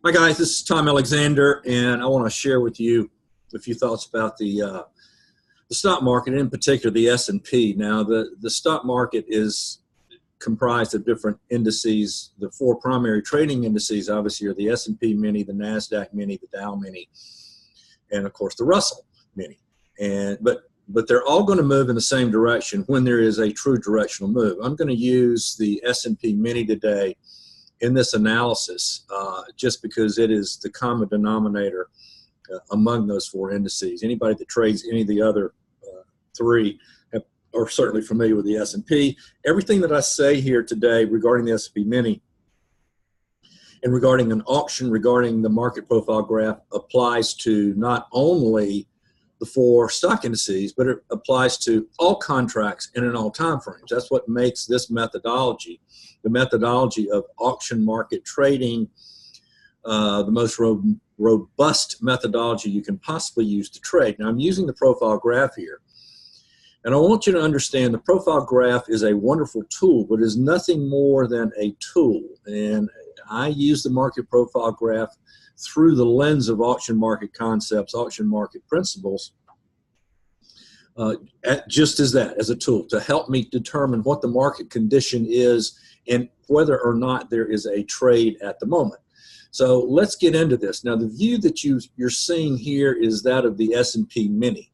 Hi guys, this is Tom Alexander, and I want to share with you a few thoughts about the stock market, in particular the S&P. Now, the stock market is comprised of different indices. The four primary trading indices, obviously, are the S&P Mini, the NASDAQ Mini, the Dow Mini, and of course the Russell Mini. But they're all going to move in the same direction when there is a true directional move. I'm going to use the S&P Mini today in this analysis, just because it is the common denominator among those four indices. Anybody that trades any of the other three are certainly familiar with the S&P. Everything that I say here today regarding the S&P Mini and regarding an auction, regarding the market profile graph, applies to not only the four stock indices, but it applies to all contracts and in all time frames. That's what makes this methodology, the methodology of auction market trading, the most robust methodology you can possibly use to trade. Now, I'm using the profile graph here, and I want you to understand the profile graph is a wonderful tool, but is nothing more than a tool. And I use the market profile graph through the lens of auction market concepts, auction market principles, just as that, as a tool to help me determine what the market condition is and whether or not there is a trade at the moment. So let's get into this. Now, the view that you're seeing here is that of the S&P Mini.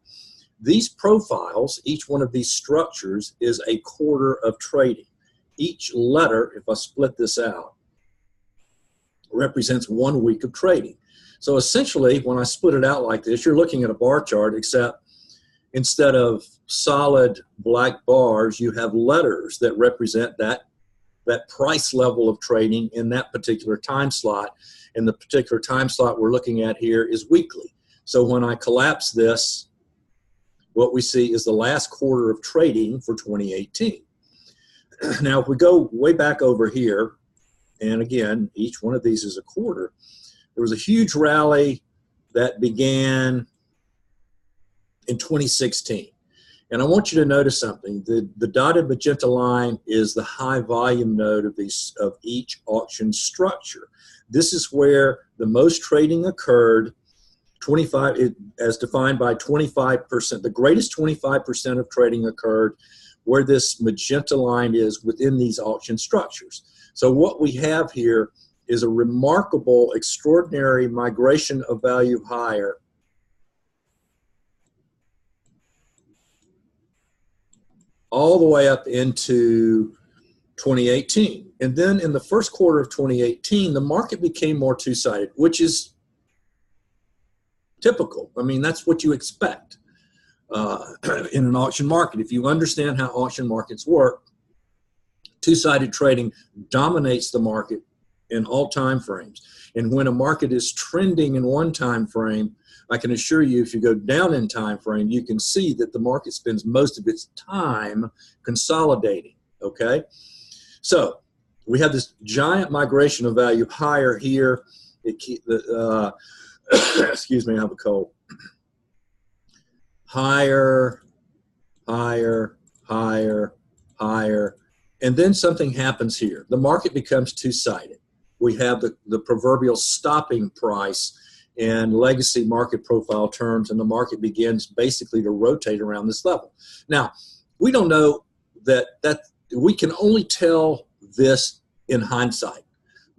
These profiles, each one of these structures, is a quarter of trading. Each letter, if I split this out, represents 1 week of trading. So essentially, when I split it out like this, you're looking at a bar chart, except instead of solid black bars, you have letters that represent that price level of trading in that particular time slot. And the particular time slot we're looking at here is weekly. So when I collapse this, what we see is the last quarter of trading for 2018. Now, if we go way back over here, and again, each one of these is a quarter, there was a huge rally that began in 2016. And I want you to notice something. The dotted magenta line is the high volume node of each auction structure. This is where the most trading occurred, as defined by 25%. The greatest 25% of trading occurred where this magenta line is within these auction structures. So what we have here is a remarkable, extraordinary migration of value higher all the way up into 2018. And then in the first quarter of 2018, the market became more two-sided, which is typical. I mean, that's what you expect in an auction market. If you understand how auction markets work, two-sided trading dominates the market in all time frames. And when a market is trending in one time frame, I can assure you, if you go down in time frame, you can see that the market spends most of its time consolidating, okay? So we have this giant migration of value higher here. Excuse me, I have a cold. Higher, higher, higher, higher. And then something happens here. The market becomes two-sided. We have the proverbial stopping price in legacy market profile terms, and the market begins basically to rotate around this level. Now, we don't know that we can only tell this in hindsight,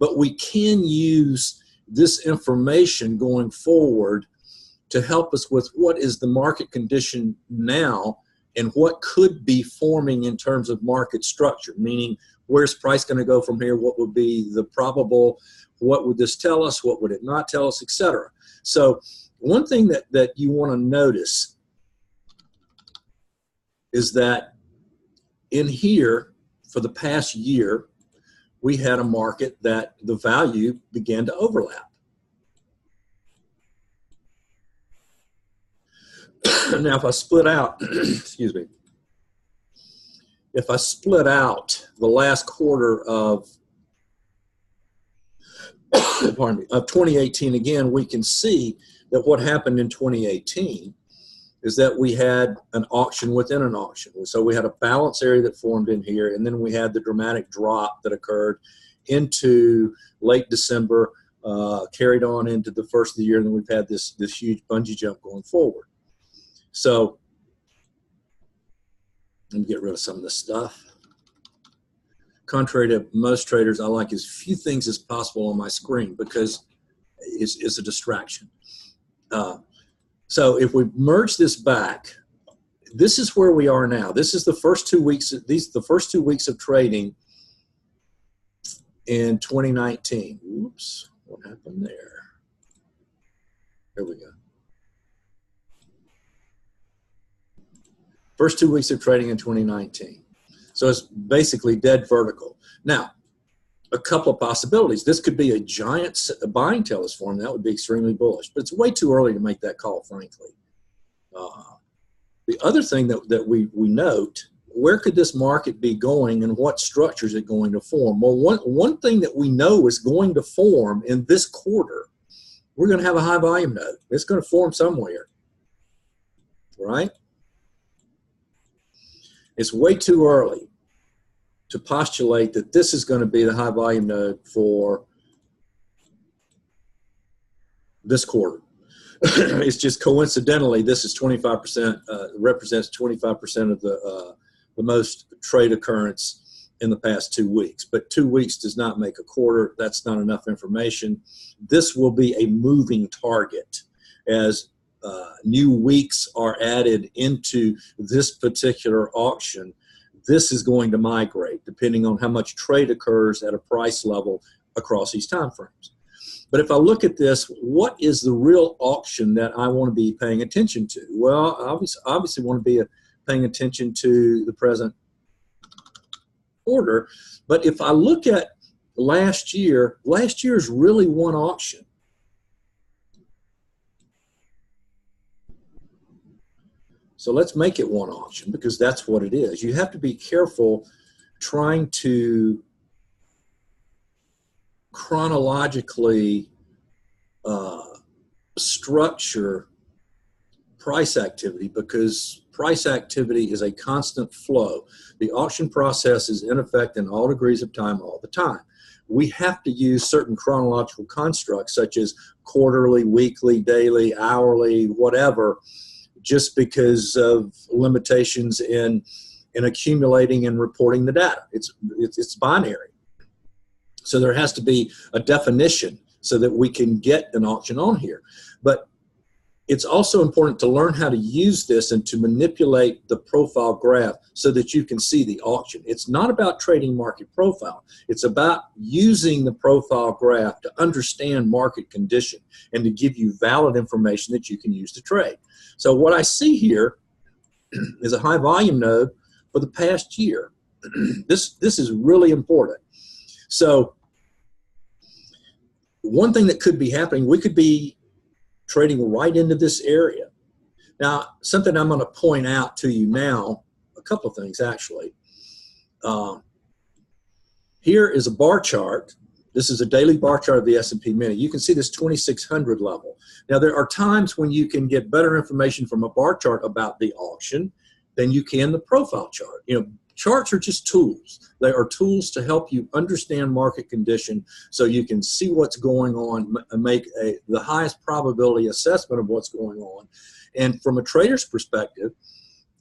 but we can use this information going forward to help us with what is the market condition now and what could be forming in terms of market structure, meaning where's price going to go from here, what would be the probable, what would this tell us, what would it not tell us, etc. So one thing that you want to notice is that in here, for the past year, we had a market that the value began to overlap. Now, if I split out, excuse me, if I split out the last quarter of, pardon me, of 2018, again, we can see that what happened in 2018 is that we had an auction within an auction. So we had a balance area that formed in here, and then we had the dramatic drop that occurred into late December, carried on into the first of the year, and then we've had this huge bungee jump going forward. So let me get rid of some of this stuff. Contrary to most traders, I like as few things as possible on my screen because it's a distraction. So if we merge this back, this is where we are now. This is the first 2 weeks. The first 2 weeks of trading in 2019. Oops, what happened there? There we go. First 2 weeks of trading in 2019. So it's basically dead vertical. Now, a couple of possibilities. This could be a giant buying tailors form. That would be extremely bullish, but it's way too early to make that call, frankly. The other thing that we note, where could this market be going and what structure is it going to form? Well, one thing that we know is going to form in this quarter, we're going to have a high volume node. It's going to form somewhere, right? It's way too early to postulate that this is going to be the high volume node for this quarter. It's just coincidentally, this is 25%, represents 25% of the most trade occurrence in the past 2 weeks. But 2 weeks does not make a quarter. That's not enough information. This will be a moving target as new weeks are added into this particular auction. This is going to migrate depending on how much trade occurs at a price level across these time frames. But if I look at this, what is the real auction that I want to be paying attention to? Well, obviously want to be paying attention to the present order. But if I look at last year's really one auction. So let's make it one auction because that's what it is. You have to be careful trying to chronologically structure price activity because price activity is a constant flow. The auction process is in effect in all degrees of time all the time. We have to use certain chronological constructs such as quarterly, weekly, daily, hourly, whatever, just because of limitations in accumulating and reporting the data. It's binary. So there has to be a definition so that we can get an auction on here. But it's also important to learn how to use this and to manipulate the profile graph so that you can see the auction. It's not about trading market profile. It's about using the profile graph to understand market condition and to give you valid information that you can use to trade. So what I see here is a high volume node for the past year. This is really important. So one thing that could be happening, we could be trading right into this area. Now, something I'm going to point out to you now, a couple of things actually. Here is a bar chart. This is a daily bar chart of the S&P Mini. You can see this 2600 level. Now, there are times when you can get better information from a bar chart about the auction than you can the profile chart. You know, charts are just tools. They are tools to help you understand market condition so you can see what's going on and make the highest probability assessment of what's going on. And from a trader's perspective,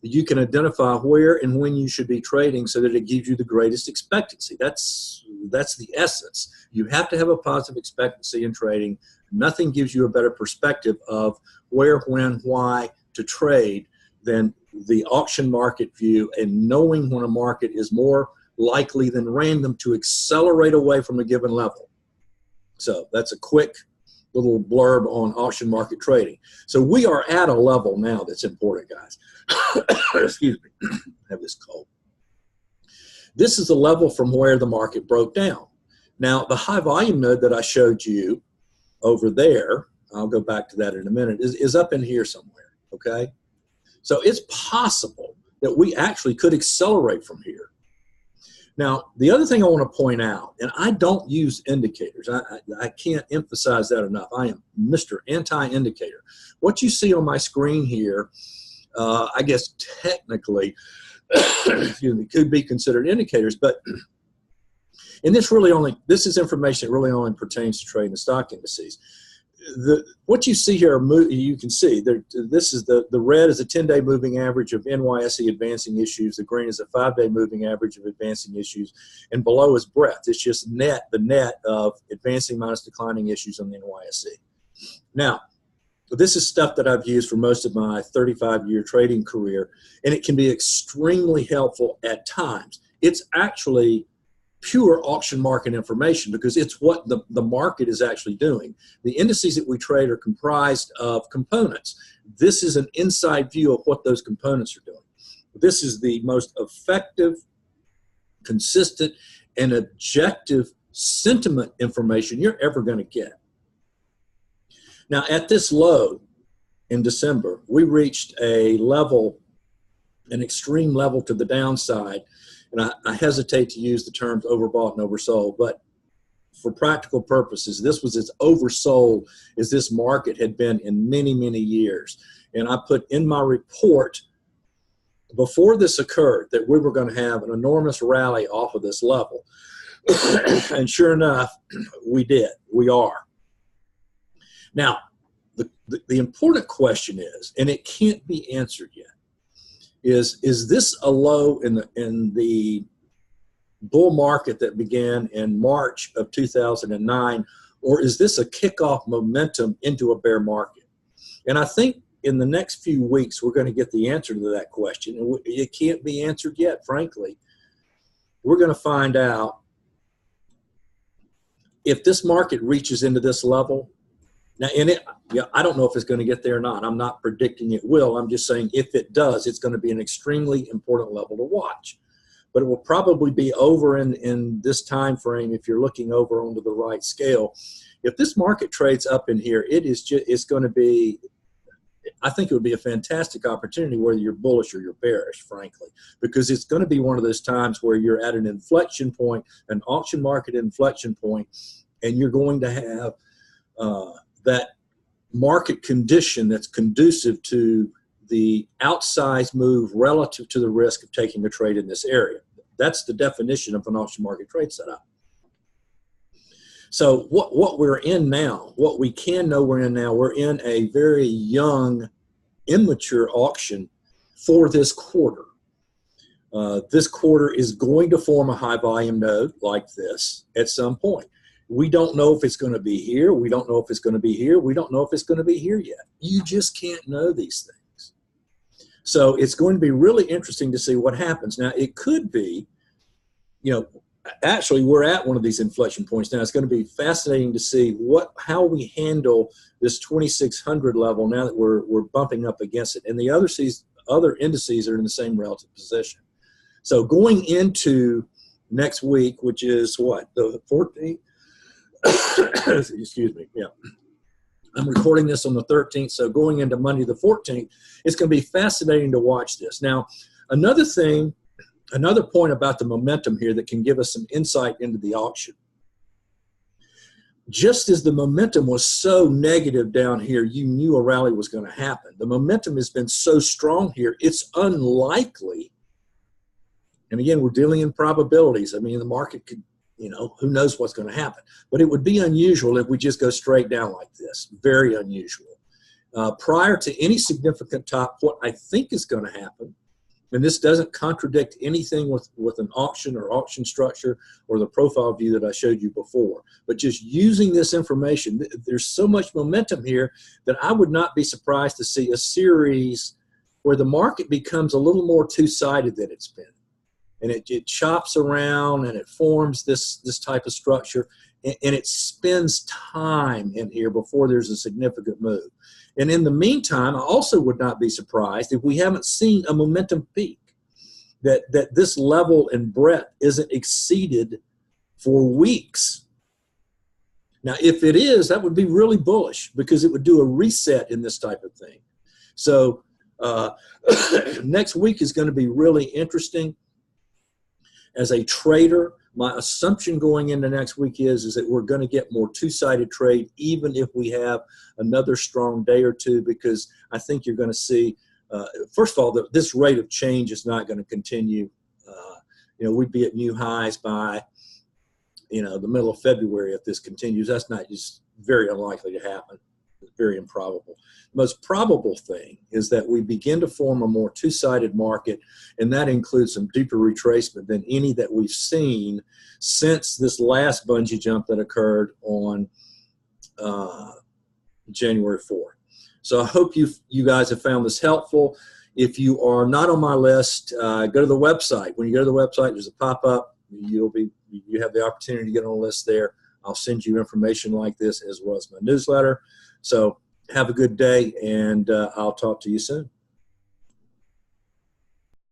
you can identify where and when you should be trading so that it gives you the greatest expectancy. That's the essence. You have to have a positive expectancy in trading. Nothing gives you a better perspective of where, when, why to trade than the auction market view and knowing when a market is more likely than random to accelerate away from a given level. So that's a quick little blurb on auction market trading. So we are at a level now that's important, guys. Excuse me, I have this cold. This is the level from where the market broke down. Now, the high volume node that I showed you over there, I'll go back to that in a minute, is up in here somewhere, okay? So it's possible that we actually could accelerate from here. Now, the other thing I want to point out, and I don't use indicators. I can't emphasize that enough. I am Mr. Anti-Indicator. What you see on my screen here, I guess technically, excuse me, could be considered indicators, but And this is information that really only pertains to trading the stock indices. What you see here, you can see this is the red is a 10-day moving average of NYSE advancing issues. The green is a 5-day moving average of advancing issues, and below is breadth. It's just the net of advancing minus declining issues on the NYSE. Now, this is stuff that I've used for most of my 35-year trading career, and it can be extremely helpful at times. It's actually pure auction market information because it's what the market is actually doing. The indices that we trade are comprised of components. This is an inside view of what those components are doing. This is the most effective, consistent, and objective sentiment information you're ever going to get. Now, at this low in December, we reached a level, an extreme level to the downside. And I hesitate to use the terms overbought and oversold, but for practical purposes, this was as oversold as this market had been in many, many years. And I put in my report before this occurred that we were going to have an enormous rally off of this level. And sure enough, we did. We are. Now, the important question is, and it can't be answered yet, is this a low in the bull market that began in March of 2009, or is this a kickoff momentum into a bear market? And I think in the next few weeks we're going to get the answer to that question, and it can't be answered yet, frankly. We're going to find out if this market reaches into this level. Now, I don't know if it's going to get there or not. I'm not predicting it will. I'm just saying if it does, it's going to be an extremely important level to watch. But it will probably be over in this time frame if you're looking over onto the right scale. If this market trades up in here, it's going to be, I think it would be a fantastic opportunity whether you're bullish or you're bearish, frankly, because it's going to be one of those times where you're at an inflection point, an auction market inflection point, and you're going to have that market condition that's conducive to the outsized move relative to the risk of taking a trade in this area. That's the definition of an auction market trade setup. So what we're in now, what we can know we're in now, we're in a very young, immature auction for this quarter. This quarter is going to form a high volume node like this at some point. We don't know if it's going to be here. We don't know if it's going to be here. We don't know if it's going to be here yet. You just can't know these things. So it's going to be really interesting to see what happens. Now, it could be, actually we're at one of these inflection points now. It's going to be fascinating to see how we handle this 2600 level now that we're bumping up against it. And the other indices are in the same relative position. So going into next week, which is what, the 14th? Excuse me. Yeah. I'm recording this on the 13th, so going into Monday the 14th, it's going to be fascinating to watch this. Now, another point about the momentum here that can give us some insight into the auction. Just as the momentum was so negative down here, you knew a rally was going to happen. The momentum has been so strong here, it's unlikely. And again, we're dealing in probabilities. I mean, the market could, who knows what's going to happen. But it would be unusual if we just go straight down like this. Very unusual. Prior to any significant top, what I think is going to happen, and this doesn't contradict anything with an auction or auction structure or the profile view that I showed you before, but just using this information, there's so much momentum here that I would not be surprised to see a series where the market becomes a little more two-sided than it's been. And it chops around and it forms this type of structure, and it spends time in here before there's a significant move. And in the meantime, I also would not be surprised if we haven't seen a momentum peak, that this level and breadth isn't exceeded for weeks. Now, if it is, that would be really bullish because it would do a reset in this type of thing. So next week is going to be really interesting. As a trader, my assumption going into next week is that we're going to get more two-sided trade, even if we have another strong day or two, because I think you're going to see, first of all, this rate of change is not going to continue. We'd be at new highs by the middle of February if this continues. That's not just very unlikely to happen. It's very improbable. The most probable thing is that we begin to form a more two-sided market, and that includes some deeper retracement than any that we've seen since this last bungee jump that occurred on January 4th. So I hope you guys have found this helpful. If you are not on my list, go to the website. When you go to the website, there's a pop-up. You have the opportunity to get on a list there. I'll send you information like this as well as my newsletter. So have a good day, and I'll talk to you soon.